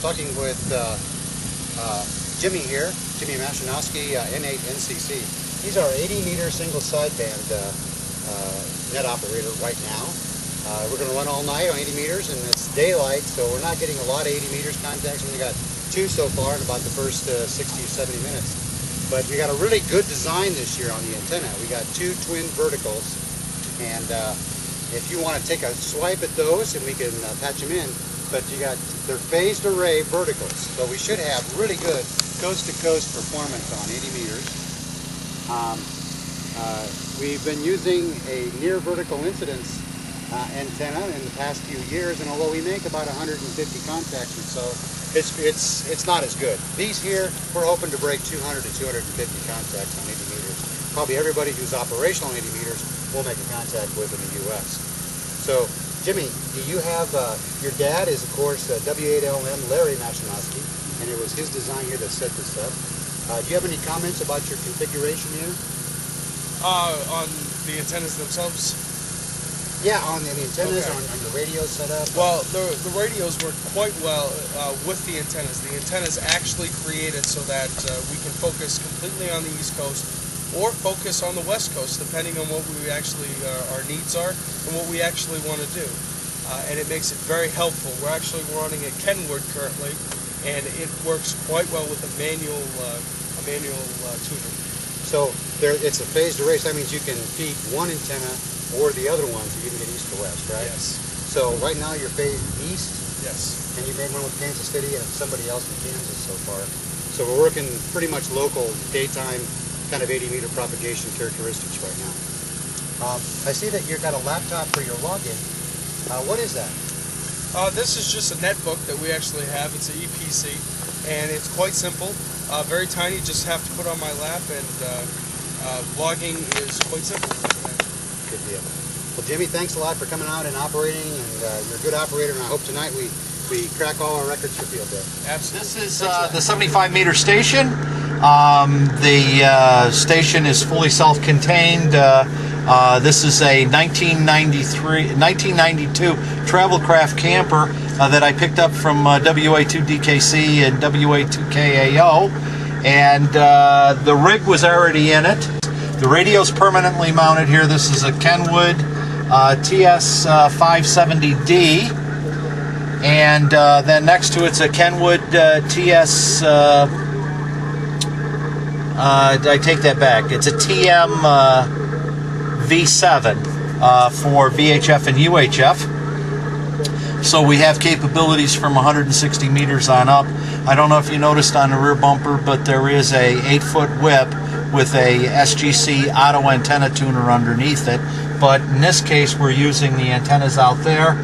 talking with Jimmy here, Jimmy Mashinowski, N8NCC. He's our 80-meter single sideband net operator right now. We're going to run all night on 80 meters, and it's daylight, so we're not getting a lot of 80 meters contacts. We only got 2 so far in about the first 60 or 70 minutes. But we got a really good design this year on the antenna. We got 2 twin verticals, and if you want to take a swipe at those, and we can patch them in, but they're phased array verticals, so we should have really good coast-to-coast performance on 80 meters. We've been using a near vertical incidence antenna in the past few years, and although we make about 150 contacts or so, it's not as good. These here, we're hoping to break 200 to 250 contacts on 80 meters. Probably everybody who's operational on 80 meters will make a contact with in the U.S. So, Jimmy, do you have, your dad is of course W8LM Larry Mashinowski, and it was his design here that set this up. Do you have any comments about your configuration here? On the antennas themselves? Yeah, on the antennas, okay. on the radio setup. Well, the radios work quite well with the antennas. The antennas actually created so that we can focus completely on the East Coast or focus on the West Coast, depending on what we actually our needs are and what we actually want to do. And it makes it very helpful. We're actually running a Kenwood currently, and it works quite well with a manual tuner. So it's a phased array, so that means you can feed one antenna or the other ones, you can get east to west, right? Yes. So right now you're phased east? Yes. And you made one with Kansas City and somebody else in Kansas so far. So we're working pretty much local, daytime, kind of 80-meter propagation characteristics right now. I see that you've got a laptop for your login. What is that? This is just a netbook that we actually have. It's an EPC, and it's quite simple. Very tiny, just have to put on my lap, and logging is quite simple. Good deal. Well, Jimmy, thanks a lot for coming out and operating, and you're a good operator, and I hope tonight we crack all our records for field day. Absolutely. This is the 75-meter station. The station is fully self-contained. This is a 1992 Travelcraft camper that I picked up from WA2DKC and WA2KAO, and the rig was already in it. The radio's permanently mounted here. This is a Kenwood TS570D, and then next to it's a Kenwood TS. I take that back. It's a TM V7 for VHF and UHF. So we have capabilities from 160 meters on up. I don't know if you noticed on the rear bumper, but there is a 8-foot whip with a SGC auto antenna tuner underneath it. But in this case, we're using the antennas out there.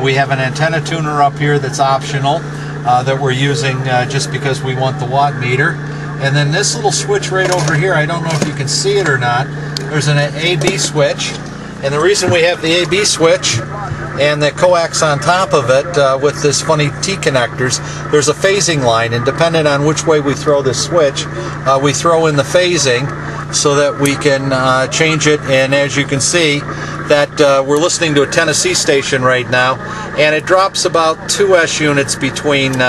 We have an antenna tuner up here that's optional that we're using just because we want the watt meter. And then this little switch right over here, I don't know if you can see it or not, there's an AB switch. And the reason we have the AB switch and the coax on top of it with this funny T-connectors, there's a phasing line, and depending on which way we throw this switch, we throw in the phasing so that we can change it. And as you can see, that we're listening to a Tennessee station right now, and it drops about 2 S units between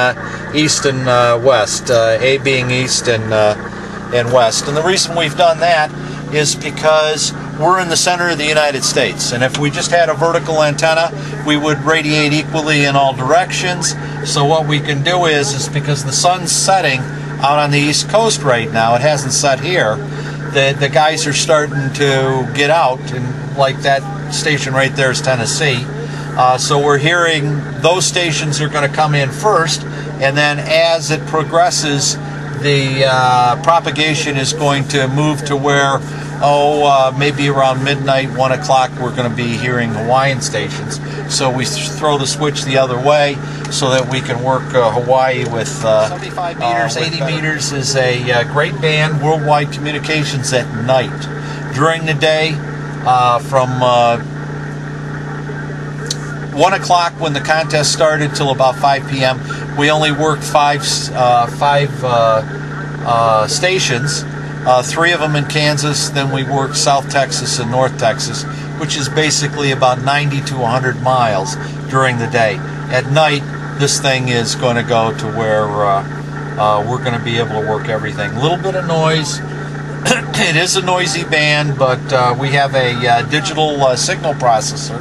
east and west, A being east and west. And the reason we've done that is because we're in the center of the United States, and if we just had a vertical antenna, we would radiate equally in all directions. So what we can do is because the sun's setting out on the East Coast right now, it hasn't set here, the guys are starting to get out, and like that station right there is Tennessee. So we're hearing those stations are going to come in first, and then as it progresses, the propagation is going to move to where, maybe around midnight, 1 o'clock, we're going to be hearing Hawaiian stations. So we throw the switch the other way so that we can work Hawaii with 75 meters, 80 meters is a great band, worldwide communications at night. During the day, from 1 o'clock when the contest started till about 5 p.m., we only worked five stations. 3 of them in Kansas, then we worked South Texas and North Texas, which is basically about 90 to 100 miles during the day. At night, this thing is going to go to where we're going to be able to work everything. A little bit of noise. It is a noisy band, but we have a digital signal processor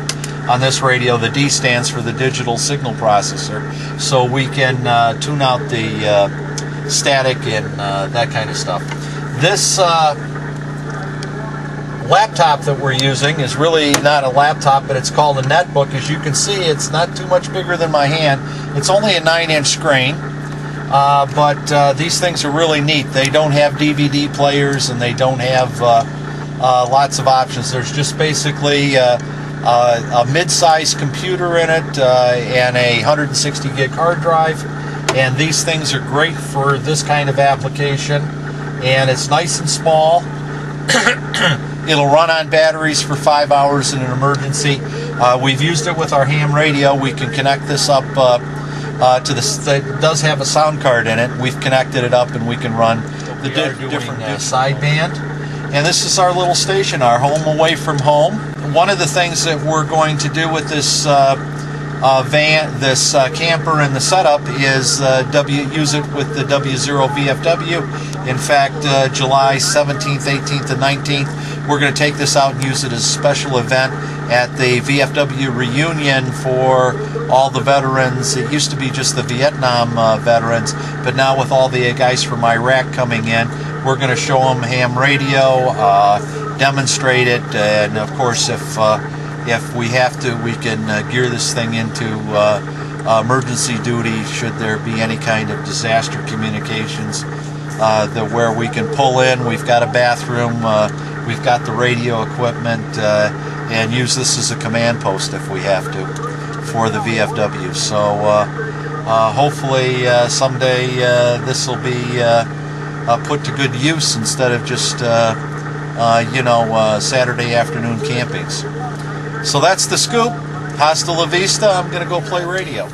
on this radio. The D stands for the digital signal processor, so we can tune out the static and that kind of stuff. This laptop that we're using is really not a laptop, but it's called a netbook. As you can see, it's not too much bigger than my hand. It's only a 9-inch screen, but these things are really neat. They don't have DVD players, and they don't have lots of options. There's just basically a mid-sized computer in it and a 160 gig hard drive, and these things are great for this kind of application. And it's nice and small. It'll run on batteries for 5 hours in an emergency. We've used it with our ham radio. We can connect this up to the. It does have a sound card in it. We've connected it up, and we can run the different sideband. And this is our little station, our home away from home. One of the things that we're going to do with this camper and the setup is use it with the W0 VFW. In fact, July 17th, 18th, and 19th, we're going to take this out and use it as a special event at the VFW reunion for all the veterans. It used to be just the Vietnam veterans, but now with all the guys from Iraq coming in, we're going to show them ham radio, demonstrate it, and of course, if we have to, we can gear this thing into emergency duty should there be any kind of disaster communications. Where we can pull in, we've got a bathroom, we've got the radio equipment, and use this as a command post if we have to for the VFW. So hopefully someday this will be put to good use instead of just Saturday afternoon campings. So that's the scoop. Hasta la vista. I'm going to go play radio.